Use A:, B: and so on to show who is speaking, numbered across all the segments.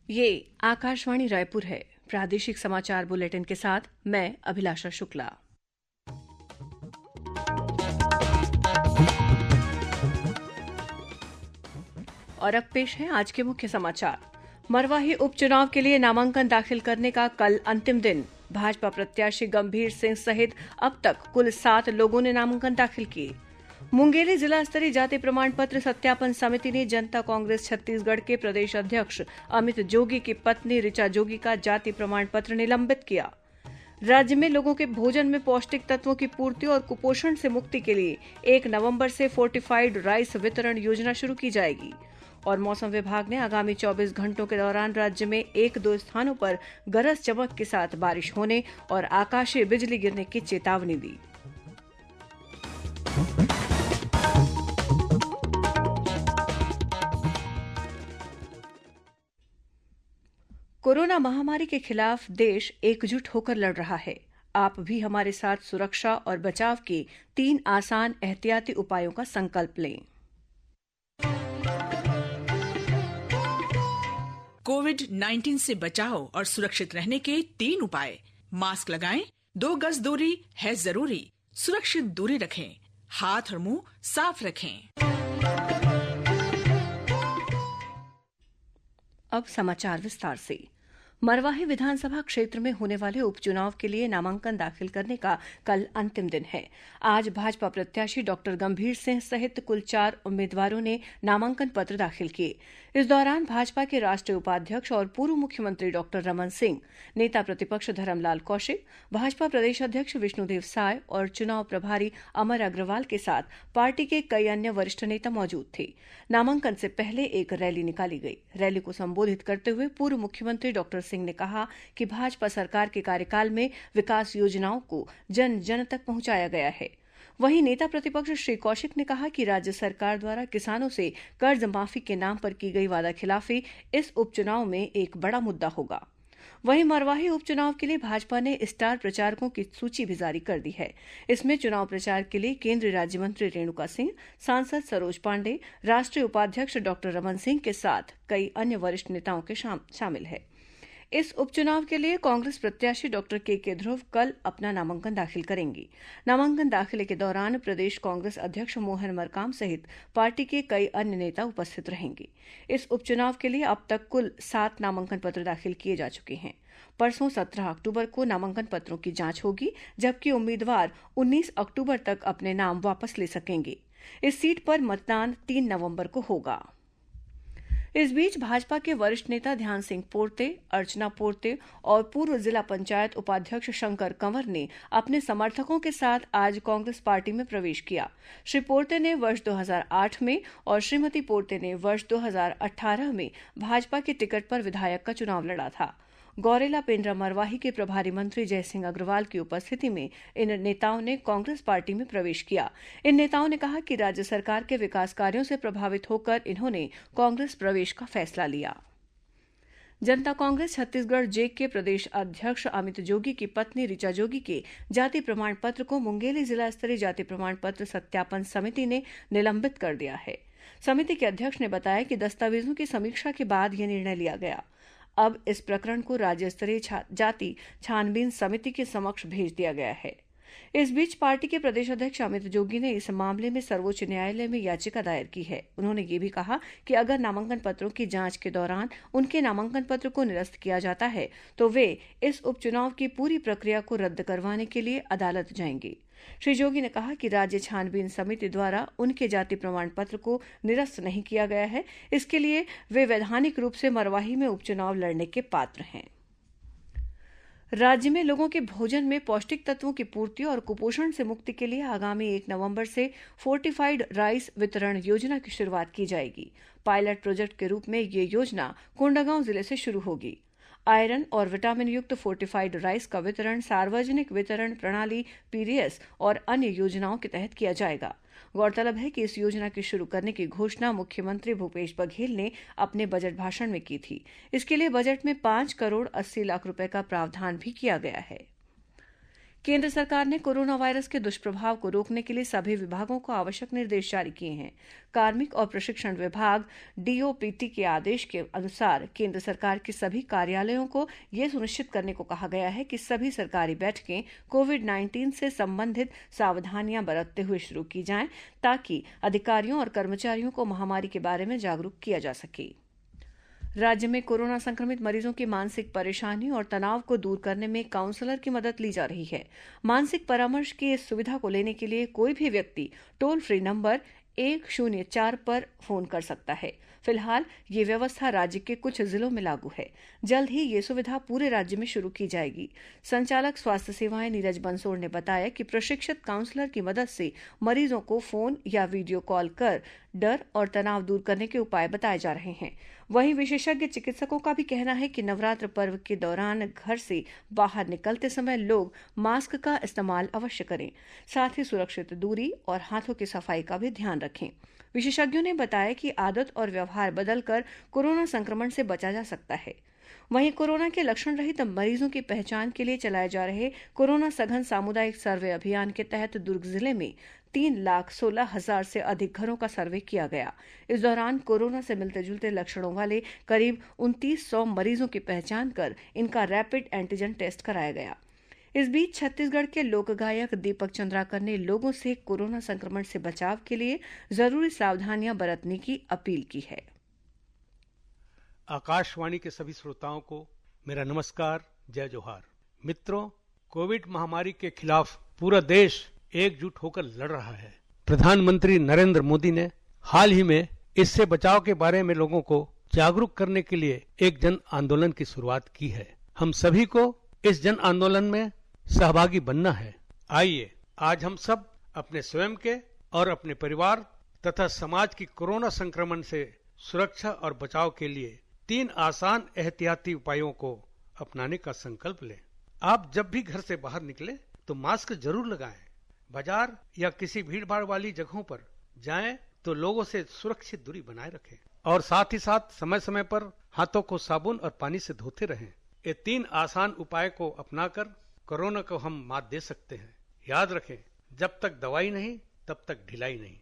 A: ये आकाशवाणी रायपुर है। प्रादेशिक समाचार बुलेटिन के साथ मैं अभिलाषा शुक्ला। और अब पेश है आज के मुख्य समाचार। मरवाही उपचुनाव के लिए नामांकन दाखिल करने का कल अंतिम दिन। भाजपा प्रत्याशी गंभीर सिंह सहित अब तक कुल 7 लोगों ने नामांकन दाखिल किए। मुंगेली जिला स्तरीय जाति प्रमाण पत्र सत्यापन समिति ने जनता कांग्रेस छत्तीसगढ़ के प्रदेश अध्यक्ष अमित जोगी की पत्नी ऋचा जोगी का जाति प्रमाण पत्र निलंबित किया। राज्य में लोगों के भोजन में पौष्टिक तत्वों की पूर्ति और कुपोषण से मुक्ति के लिए 1 नवंबर से फोर्टिफाइड राइस वितरण योजना शुरू की जाएगी। और मौसम विभाग ने आगामी 24 घंटों के दौरान राज्य में 1-2 स्थानों पर गरज चमक के साथ बारिश होने और आकाशीय बिजली गिरने की चेतावनी दी। कोरोना महामारी के खिलाफ देश एकजुट होकर लड़ रहा है। आप भी हमारे साथ सुरक्षा और बचाव के 3 आसान एहतियाती उपायों का संकल्प लें।
B: कोविड-19 से बचाव और सुरक्षित रहने के 3 उपाय। मास्क लगाएं, 2 गज दूरी है जरूरी, सुरक्षित दूरी रखें, हाथ और मुंह साफ रखें।
A: अब समाचार विस्तार से। मरवाही विधानसभा क्षेत्र में होने वाले उपचुनाव के लिए नामांकन दाखिल करने का कल अंतिम दिन है। आज भाजपा प्रत्याशी डॉक्टर गंभीर सिंह सहित कुल 4 उम्मीदवारों ने नामांकन पत्र दाखिल किए। इस दौरान भाजपा के राष्ट्रीय उपाध्यक्ष और पूर्व मुख्यमंत्री डॉक्टर रमन सिंह, नेता प्रतिपक्ष धरमलाल कौशिक, भाजपा प्रदेश अध्यक्ष विष्णुदेव साय और चुनाव प्रभारी अमर अग्रवाल के साथ पार्टी के कई अन्य वरिष्ठ नेता मौजूद थे। नामांकन से पहले एक रैली निकाली गई। रैली को संबोधित करते हुए पूर्व मुख्यमंत्री डॉक्टर सिंह ने कहा कि भाजपा सरकार के कार्यकाल में विकास योजनाओं को जन जन तक पहुंचाया गया है। वहीं नेता प्रतिपक्ष श्री कौशिक ने कहा कि राज्य सरकार द्वारा किसानों से कर्ज माफी के नाम पर की गई वादाखिलाफी इस उपचुनाव में एक बड़ा मुद्दा होगा। वहीं मरवाही उपचुनाव के लिए भाजपा ने स्टार प्रचारकों की सूची भी जारी कर दी है। इसमें चुनाव प्रचार के लिए केंद्रीय राज्य मंत्री रेणुका सिंह, सांसद सरोज पांडे, राष्ट्रीय उपाध्यक्ष डॉक्टर रमन सिंह के साथ कई अन्य वरिष्ठ नेताओं के शामिल है। इस उपचुनाव के लिए कांग्रेस प्रत्याशी डॉक्टर के ध्रुव कल अपना नामांकन दाखिल करेंगी। नामांकन दाखिले के दौरान प्रदेश कांग्रेस अध्यक्ष मोहन मरकाम सहित पार्टी के कई अन्य नेता उपस्थित रहेंगे। इस उपचुनाव के लिए अब तक कुल 7 नामांकन पत्र दाखिल किए जा चुके हैं। परसों 17 अक्टूबर को नामांकन पत्रों की जांच होगी, जबकि उम्मीदवार 19 अक्टूबर तक अपने नाम वापस ले सकेंगे। इस सीट पर मतदान 3 नवंबर को होगा। इस बीच भाजपा के वरिष्ठ नेता ध्यान सिंह पोर्ते, अर्चना पोर्ते और पूर्व जिला पंचायत उपाध्यक्ष शंकर कंवर ने अपने समर्थकों के साथ आज कांग्रेस पार्टी में प्रवेश किया। श्री पोर्ते ने वर्ष 2008 में और श्रीमती पोर्ते ने वर्ष 2018 में भाजपा के टिकट पर विधायक का चुनाव लड़ा था। गौरेला पेंड्रा मरवाही के प्रभारी मंत्री जयसिंह अग्रवाल की उपस्थिति में इन नेताओं ने कांग्रेस पार्टी में प्रवेश किया। इन नेताओं ने कहा कि राज्य सरकार के विकास कार्यों से प्रभावित होकर इन्होंने कांग्रेस प्रवेश का फैसला लिया। जनता कांग्रेस छत्तीसगढ़ जे के प्रदेश अध्यक्ष अमित जोगी की पत्नी ऋचा जोगी के जाति प्रमाण पत्र को मुंगेली जिला स्तरीय जाति प्रमाण पत्र सत्यापन समिति ने निलंबित कर दिया है। समिति के अध्यक्ष ने बताया कि दस्तावेजों की समीक्षा के बाद यह निर्णय लिया गया। अब इस प्रकरण को राज्य स्तरीय जाति छानबीन समिति के समक्ष भेज दिया गया है। इस बीच पार्टी के प्रदेश अध्यक्ष अमित जोगी ने इस मामले में सर्वोच्च न्यायालय में याचिका दायर की है। उन्होंने ये भी कहा कि अगर नामांकन पत्रों की जांच के दौरान उनके नामांकन पत्र को निरस्त किया जाता है तो वे इस उपचुनाव की पूरी प्रक्रिया को रद्द करवाने के लिए अदालत जाएंगे। श्री जोगी ने कहा कि राज्य छानबीन समिति द्वारा उनके जाति प्रमाण पत्र को निरस्त नहीं किया गया है, इसके लिए वे वैधानिक रूप से मरवाही में उपचुनाव लड़ने के पात्र हैं। राज्य में लोगों के भोजन में पौष्टिक तत्वों की पूर्ति और कुपोषण से मुक्ति के लिए आगामी 1 नवंबर से फोर्टिफाइड राइस वितरण योजना की शुरुआत की जाएगी। पायलट प्रोजेक्ट के रूप में ये योजना कोंडागांव जिले से शुरू होगी। आयरन और विटामिन युक्त फोर्टिफाइड राइस का वितरण सार्वजनिक वितरण प्रणाली पीडीएस और अन्य योजनाओं के तहत किया जाएगा। गौरतलब है कि इस योजना के शुरू करने की घोषणा मुख्यमंत्री भूपेश बघेल ने अपने बजट भाषण में की थी। इसके लिए बजट में 5 करोड़ 80 लाख रुपए का प्रावधान भी किया गया है। केंद्र सरकार ने कोरोना वायरस के दुष्प्रभाव को रोकने के लिए सभी विभागों को आवश्यक निर्देश जारी किए हैं। कार्मिक और प्रशिक्षण विभाग डीओपीटी के आदेश के अनुसार केंद्र सरकार के सभी कार्यालयों को यह सुनिश्चित करने को कहा गया है कि सभी सरकारी बैठकें कोविड-19 से संबंधित सावधानियां बरतते हुए शुरू की जाएं, ताकि अधिकारियों और कर्मचारियों को महामारी के बारे में जागरूक किया जा सके। राज्य में कोरोना संक्रमित मरीजों की मानसिक परेशानी और तनाव को दूर करने में काउंसलर की मदद ली जा रही है। मानसिक परामर्श की इस सुविधा को लेने के लिए कोई भी व्यक्ति टोल फ्री नंबर 104 पर फोन कर सकता है। फिलहाल ये व्यवस्था राज्य के कुछ जिलों में लागू है। जल्द ही ये सुविधा पूरे राज्य में शुरू की जाएगी। संचालक स्वास्थ्य सेवाएं नीरज बंसोड़ ने बताया कि प्रशिक्षित काउंसलर की मदद से मरीजों को फोन या वीडियो कॉल कर डर और तनाव दूर करने के उपाय बताए जा रहे हैं। वहीं विशेषज्ञ चिकित्सकों का भी कहना है कि नवरात्र पर्व के दौरान घर से बाहर निकलते समय लोग मास्क का इस्तेमाल अवश्य करें। साथ ही सुरक्षित दूरी और हाथों की सफाई का भी ध्यान रखें। विशेषज्ञों ने बताया कि आदत और व्यवहार बदलकर कोरोना संक्रमण से बचा जा सकता है। वहीं कोरोना के लक्षण रहित मरीजों की पहचान के लिए चलाए जा रहे कोरोना सघन सामुदायिक सर्वे अभियान के तहत दुर्ग जिले में 3,16,000 से अधिक घरों का सर्वे किया गया। इस दौरान कोरोना से मिलते जुलते लक्षणों वाले करीब 2,900 मरीजों की पहचान कर इनका रैपिड एंटीजन टेस्ट कराया गया। इस बीच छत्तीसगढ़ के लोक गायक दीपक चंद्राकर ने लोगों से कोरोना संक्रमण से बचाव के लिए जरूरी सावधानियां बरतने की अपील की है।
C: आकाशवाणी के सभी श्रोताओं को मेरा नमस्कार, जय जोहार। मित्रों, कोविड महामारी के खिलाफ पूरा देश एकजुट होकर लड़ रहा है। प्रधानमंत्री नरेंद्र मोदी ने हाल ही में इससे बचाव के बारे में लोगों को जागरूक करने के लिए एक जन आंदोलन की शुरुआत की है। हम सभी को इस जन आंदोलन में सहभागी बनना है। आइए आज हम सब अपने स्वयं के और अपने परिवार तथा समाज की कोरोना संक्रमण से सुरक्षा और बचाव के लिए 3 आसान एहतियाती उपायों को अपनाने का संकल्प लें। आप जब भी घर से बाहर निकलें तो मास्क जरूर लगाएं। बाजार या किसी भीड़ भाड़ वाली जगहों पर जाएं तो लोगों से सुरक्षित दूरी बनाए रखें और साथ ही साथ समय समय पर हाथों को साबुन और पानी से धोते रहें। ये 3 आसान उपाय को अपनाकर कोरोना को हम मात दे सकते हैं। याद रखें, जब तक दवाई नहीं तब तक ढिलाई नहीं।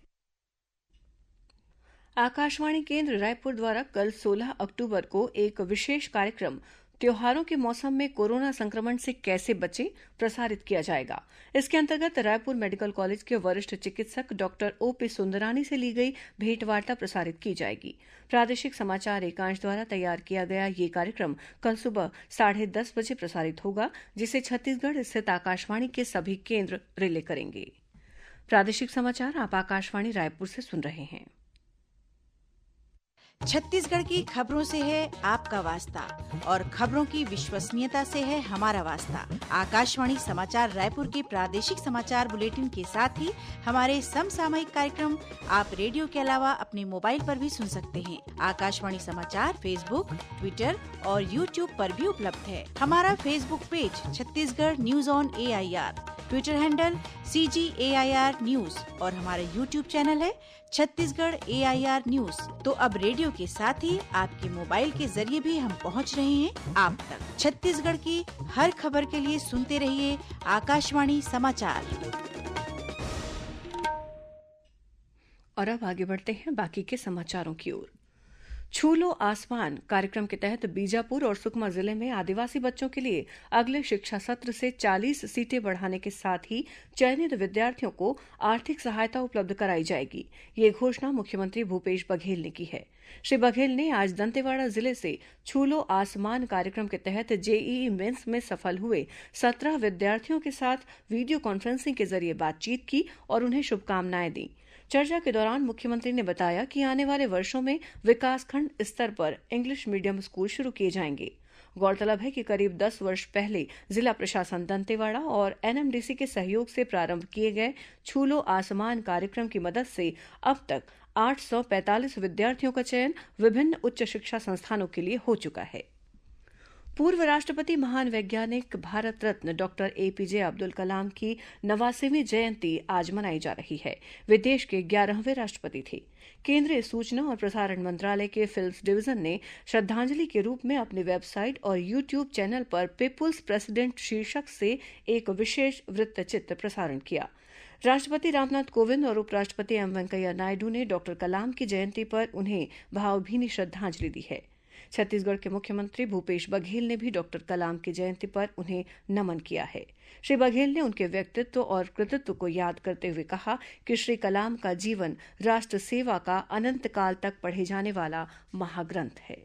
A: आकाशवाणी केंद्र रायपुर द्वारा कल 16 अक्टूबर को एक विशेष कार्यक्रम त्योहारों के मौसम में कोरोना संक्रमण से कैसे बचें प्रसारित किया जाएगा। इसके अंतर्गत रायपुर मेडिकल कॉलेज के वरिष्ठ चिकित्सक डॉक्टर ओपी सुंदरानी से ली गई भेंटवार्ता प्रसारित की जाएगी। प्रादेशिक समाचार एकांश द्वारा तैयार किया गया ये कार्यक्रम कल सुबह 10:30 बजे प्रसारित होगा, जिसे छत्तीसगढ़ स्थित आकाशवाणी के सभी केंद्र रिले करेंगे। प्रादेशिक समाचार आप आकाशवाणी रायपुर से सुन रहे हैं।
D: छत्तीसगढ़ की खबरों से है आपका वास्ता और खबरों की विश्वसनीयता से है हमारा वास्ता। आकाशवाणी समाचार रायपुर के प्रादेशिक समाचार बुलेटिन के साथ ही हमारे समसामयिक कार्यक्रम आप रेडियो के अलावा अपने मोबाइल पर भी सुन सकते हैं। आकाशवाणी समाचार फेसबुक, ट्विटर और यूट्यूब पर भी उपलब्ध है। हमारा Facebook page Chhattisgarh news on AIR, Twitter handle CGAIR news और हमारा यूट्यूब चैनल है छत्तीसगढ़ AIR न्यूज। तो अब रेडियो के साथ ही आपके मोबाइल के जरिए भी हम पहुंच रहे हैं आप तक। छत्तीसगढ़ की हर खबर के लिए सुनते रहिए आकाशवाणी समाचार।
A: और अब आगे बढ़ते हैं बाकी के समाचारों की ओर। छू लो आसमान कार्यक्रम के तहत बीजापुर और सुकमा जिले में आदिवासी बच्चों के लिए अगले शिक्षा सत्र से 40 सीटें बढ़ाने के साथ ही चयनित विद्यार्थियों को आर्थिक सहायता उपलब्ध कराई जाएगी। ये घोषणा मुख्यमंत्री भूपेश बघेल ने की है। श्री बघेल ने आज दंतेवाड़ा जिले से छू लो आसमान कार्यक्रम के तहत JEE मेंस में सफल हुए 17 विद्यार्थियों के साथ वीडियो कॉन्फ्रेंसिंग के जरिए बातचीत की और उन्हें शुभकामनाएं दी। चर्चा के दौरान मुख्यमंत्री ने बताया कि आने वाले वर्षों में विकासखंड स्तर पर इंग्लिश मीडियम स्कूल शुरू किए जाएंगे। गौरतलब है कि करीब 10 वर्ष पहले जिला प्रशासन दंतेवाड़ा और NMDC के सहयोग से प्रारंभ किए गए छू लो आसमान कार्यक्रम की मदद से अब तक 845 विद्यार्थियों का चयन विभिन्न उच्च शिक्षा संस्थानों के लिए हो चुका है। पूर्व राष्ट्रपति महान वैज्ञानिक भारत रत्न डॉक्टर एपीजे अब्दुल कलाम की 89वीं जयंती आज मनाई जा रही है। वे देश के 11वें राष्ट्रपति थे। केंद्रीय सूचना और प्रसारण मंत्रालय के फिल्म्स डिवीजन ने श्रद्धांजलि के रूप में अपनी वेबसाइट और यूट्यूब चैनल पर पीपुल्स प्रेसिडेंट शीर्षक से एक विशेष वृत्तचित्र प्रसारण किया। राष्ट्रपति रामनाथ कोविंद और उपराष्ट्रपति एम वेंकैया नायडू ने डॉक्टर कलाम की जयंती पर उन्हें भावभीनी श्रद्धांजलि दी है। छत्तीसगढ़ के मुख्यमंत्री भूपेश बघेल ने भी डॉक्टर कलाम की जयंती पर उन्हें नमन किया है। श्री बघेल ने उनके व्यक्तित्व और कृतित्व को याद करते हुए कहा कि श्री कलाम का जीवन राष्ट्र सेवा का अनंत काल तक पढ़े जाने वाला महाग्रंथ है।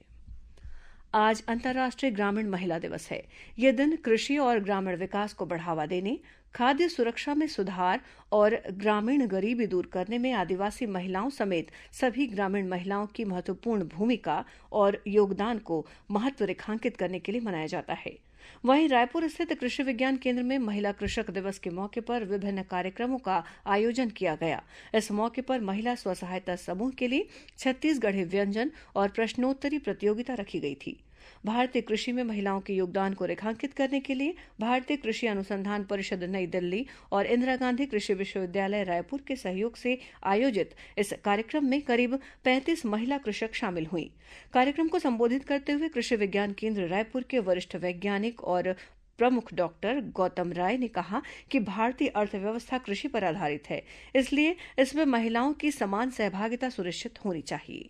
A: आज अंतर्राष्ट्रीय ग्रामीण महिला दिवस है। यह दिन कृषि और ग्रामीण विकास को बढ़ावा देने, खाद्य सुरक्षा में सुधार और ग्रामीण गरीबी दूर करने में आदिवासी महिलाओं समेत सभी ग्रामीण महिलाओं की महत्वपूर्ण भूमिका और योगदान को महत्व रेखांकित करने के लिए मनाया जाता है। वहीं रायपुर स्थित कृषि विज्ञान केंद्र में महिला कृषक दिवस के मौके पर विभिन्न कार्यक्रमों का आयोजन किया गया। इस मौके पर महिला स्व सहायता समूह के लिए छत्तीसगढ़ी व्यंजन और प्रश्नोत्तरी प्रतियोगिता रखी गई थी। भारतीय कृषि में महिलाओं के योगदान को रेखांकित करने के लिए भारतीय कृषि अनुसंधान परिषद नई दिल्ली और इंदिरा गांधी कृषि विश्वविद्यालय रायपुर के सहयोग से आयोजित इस कार्यक्रम में करीब 35 महिला कृषक शामिल हुई। कार्यक्रम को संबोधित करते हुए कृषि विज्ञान केंद्र रायपुर के वरिष्ठ वैज्ञानिक और प्रमुख डॉक्टर गौतम राय ने कहा कि भारतीय अर्थव्यवस्था कृषि पर आधारित है, इसलिए इसमें महिलाओं की समान सहभागिता सुनिश्चित होनी चाहिए।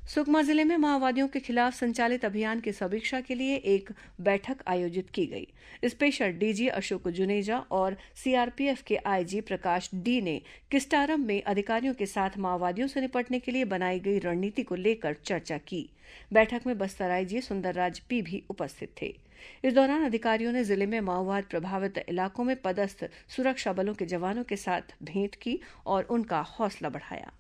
A: सुकमा जिले में माओवादियों के खिलाफ संचालित अभियान की समीक्षा के लिए एक बैठक आयोजित की गई। स्पेशल डीजी अशोक जुनेजा और सीआरपीएफ के आईजी प्रकाश डी ने किस्टारम में अधिकारियों के साथ माओवादियों से निपटने के लिए बनाई गई रणनीति को लेकर चर्चा की। बैठक में बस्तर आईजी सुंदरराज पी भी उपस्थित थे। इस दौरान अधिकारियों ने जिले में माओवाद प्रभावित इलाकों में पदस्थ सुरक्षा बलों के जवानों के साथ भेंट की और उनका हौसला बढ़ाया।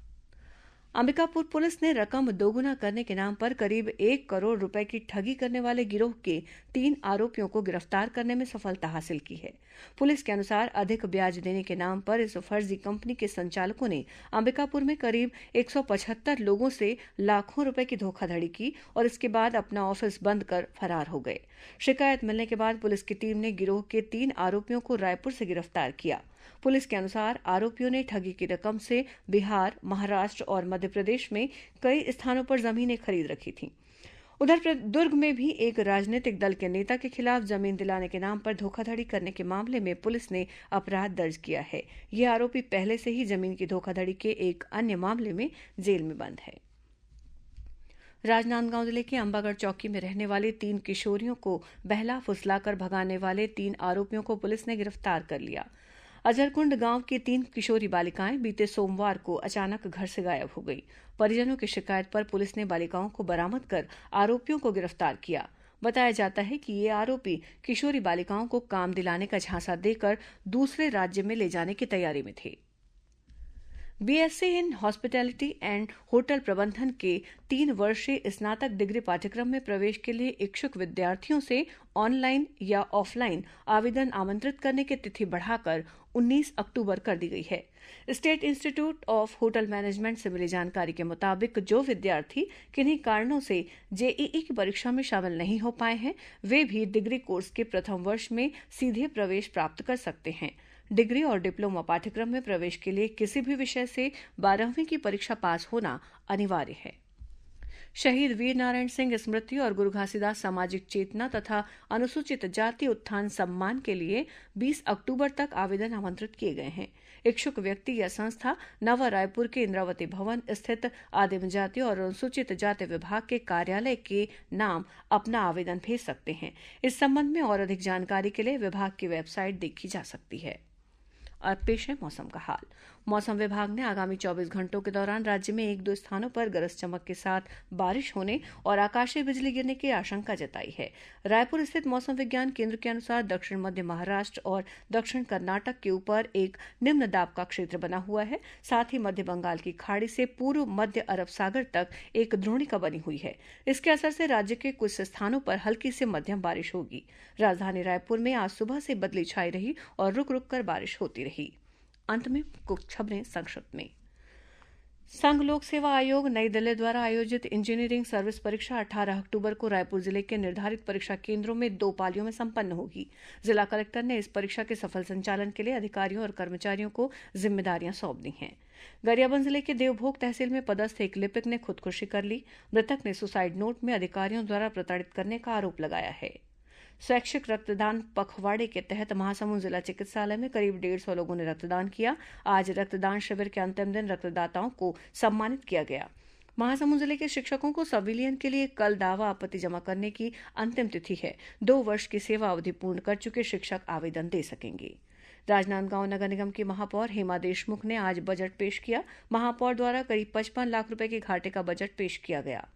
A: अंबिकापुर पुलिस ने रकम दोगुना करने के नाम पर करीब 1 करोड़ रुपए की ठगी करने वाले गिरोह के 3 आरोपियों को गिरफ्तार करने में सफलता हासिल की है। पुलिस के अनुसार अधिक ब्याज देने के नाम पर इस फर्जी कंपनी के संचालकों ने अंबिकापुर में करीब 175 लोगों से लाखों रुपए की धोखाधड़ी की और इसके बाद अपना ऑफिस बंद कर फरार हो गए। शिकायत मिलने के बाद पुलिस की टीम ने गिरोह के 3 आरोपियों को रायपुर से गिरफ्तार किया। पुलिस के अनुसार आरोपियों ने ठगी की रकम से बिहार, महाराष्ट्र और मध्य प्रदेश में कई स्थानों पर जमीनें खरीद रखी थीं। उधर दुर्ग में भी एक राजनीतिक दल के नेता के खिलाफ जमीन दिलाने के नाम पर धोखाधड़ी करने के मामले में पुलिस ने अपराध दर्ज किया है। यह आरोपी पहले से ही जमीन की धोखाधड़ी के एक अन्य मामले में जेल में बंद है। राजनांदगांव जिले के अंबागढ़ चौकी में रहने वाली 3 किशोरियों को बहला फुसलाकर भगाने वाले 3 आरोपियों को पुलिस ने गिरफ्तार कर लिया। अजरकुंड गांव की 3 किशोरी बालिकाएं बीते सोमवार को अचानक घर से गायब हो गई। परिजनों की शिकायत पर पुलिस ने बालिकाओं को बरामद कर आरोपियों को गिरफ्तार किया। बताया जाता है कि ये आरोपी किशोरी बालिकाओं को काम दिलाने का झांसा देकर दूसरे राज्य में ले जाने की तैयारी में थे। BSc in hospitality and hotel प्रबंधन के 3 वर्षीय स्नातक डिग्री पाठ्यक्रम में प्रवेश के लिए इच्छुक विद्यार्थियों से ऑनलाइन या ऑफलाइन आवेदन आमंत्रित करने की तिथि बढ़ाकर 19 अक्टूबर कर दी गई है। State institute of hotel management से मिली जानकारी के मुताबिक जो विद्यार्थी किन्हीं कारणों से जेईई की परीक्षा में शामिल नहीं हो पाए हैं, वे भी डिग्री कोर्स के प्रथम वर्ष में सीधे प्रवेश प्राप्त कर सकते हैं। डिग्री और डिप्लोमा पाठ्यक्रम में प्रवेश के लिए किसी भी विषय से 12वीं की परीक्षा पास होना अनिवार्य है। शहीद वीरनारायण सिंह स्मृति और गुरु घासीदास सामाजिक चेतना तथा अनुसूचित जाति उत्थान सम्मान के लिए 20 अक्टूबर तक आवेदन आमंत्रित किए गए हैं। इच्छुक व्यक्ति या संस्था नवा रायपुर के इंद्रावती भवन स्थित आदिम जाति और अनुसूचित जाति विभाग के कार्यालय के नाम अपना आवेदन भेज सकते हैं। इस संबंध में और अधिक जानकारी के लिए विभाग की वेबसाइट देखी जा सकती है। और पेश है मौसम का हाल। मौसम विभाग ने आगामी 24 घंटों के दौरान राज्य में 1-2 स्थानों पर गरज चमक के साथ बारिश होने और आकाशीय बिजली गिरने की आशंका जताई है। रायपुर स्थित मौसम विज्ञान केंद्र के अनुसार दक्षिण मध्य महाराष्ट्र और दक्षिण कर्नाटक के ऊपर एक निम्न दाब का क्षेत्र बना हुआ है। साथ ही मध्य बंगाल की खाड़ी से पूर्व मध्य अरब सागर तक एक द्रोणिका बनी हुई है। इसके असर से राज्य के कुछ स्थानों पर हल्की से मध्यम बारिश होगी। राजधानी रायपुर में आज सुबह से बदली छाई रही और रुक रुक कर बारिश होती रही। अंत में कुछ खबरें संक्षिप्त में। संघ लोक सेवा आयोग नई दिल्ली द्वारा आयोजित इंजीनियरिंग सर्विस परीक्षा 18 अक्टूबर को रायपुर जिले के निर्धारित परीक्षा केंद्रों में 2 पालियों में संपन्न होगी। जिला कलेक्टर ने इस परीक्षा के सफल संचालन के लिए अधिकारियों और कर्मचारियों को जिम्मेदारियां सौंप दी हैं। गरियाबंद जिले के देवभोग तहसील में पदस्थ एक लिपिक ने खुदकुशी कर ली। मृतक ने सुसाइड नोट में अधिकारियों द्वारा प्रताड़ित करने का आरोप लगाया है। स्वैच्छिक रक्तदान पखवाड़े के तहत महासमुंद जिला चिकित्सालय में करीब 150 लोगों ने रक्तदान किया। आज रक्तदान शिविर के अंतिम दिन रक्तदाताओं को सम्मानित किया गया। महासमुंद जिले के शिक्षकों को संविलियन के लिए कल दावा आपत्ति जमा करने की अंतिम तिथि है। 2 वर्ष की सेवा अवधि पूर्ण कर चुके शिक्षक आवेदन दे सकेंगे। राजनांदगांव नगर निगम की महापौर हेमा देशमुख ने आज बजट पेश किया। महापौर द्वारा करीब 55 लाख रुपए के घाटे का बजट पेश किया गया।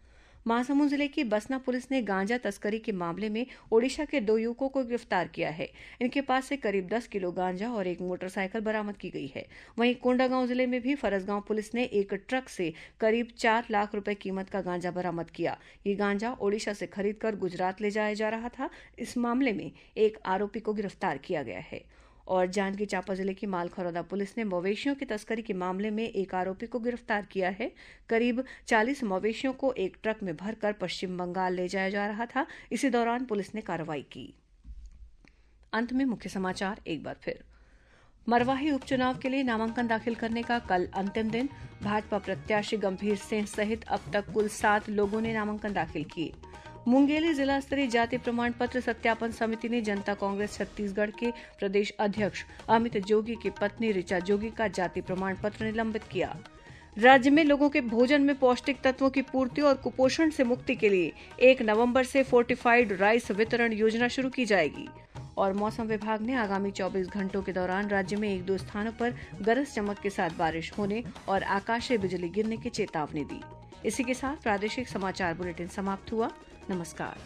A: महासमुंद जिले की बसना पुलिस ने गांजा तस्करी के मामले में ओडिशा के 2 युवकों को गिरफ्तार किया है। इनके पास से करीब 10 किलो गांजा और एक मोटरसाइकिल बरामद की गई है। वहीं कोंडागांव जिले में भी फरसगांव पुलिस ने एक ट्रक से करीब 4 लाख रुपए कीमत का गांजा बरामद किया। ये गांजा ओडिशा से खरीदकर गुजरात ले जाया जा रहा था। इस मामले में एक आरोपी को गिरफ्तार किया गया है। और जांजगीर चांपा जिले की मालखरौदा पुलिस ने मवेशियों की तस्करी के मामले में एक आरोपी को गिरफ्तार किया है। करीब 40 मवेशियों को एक ट्रक में भरकर पश्चिम बंगाल ले जाया जा रहा था। इसी दौरान पुलिस ने कार्रवाई की। अंत में मुख्य समाचार एक बार फिर। मरवाही उपचुनाव के लिए नामांकन दाखिल करने का कल अंतिम दिन। भाजपा प्रत्याशी गंभीर सिंह सहित अब तक कुल 7 लोगों ने नामांकन दाखिल किए। मुंगेली जिला स्तरीय जाति प्रमाण पत्र सत्यापन समिति ने जनता कांग्रेस छत्तीसगढ़ के प्रदेश अध्यक्ष अमित जोगी की पत्नी ऋचा जोगी का जाति प्रमाण पत्र निलंबित किया। राज्य में लोगों के भोजन में पौष्टिक तत्वों की पूर्ति और कुपोषण से मुक्ति के लिए 1 नवंबर से फोर्टिफाइड राइस वितरण योजना शुरू की जाएगी। और मौसम विभाग ने आगामी 24 घंटों के दौरान राज्य में 1-2 स्थानों पर गरज चमक के साथ बारिश होने और आकाशीय बिजली गिरने की चेतावनी दी। इसी के साथ प्रादेशिक समाचार बुलेटिन समाप्त हुआ। नमस्कार।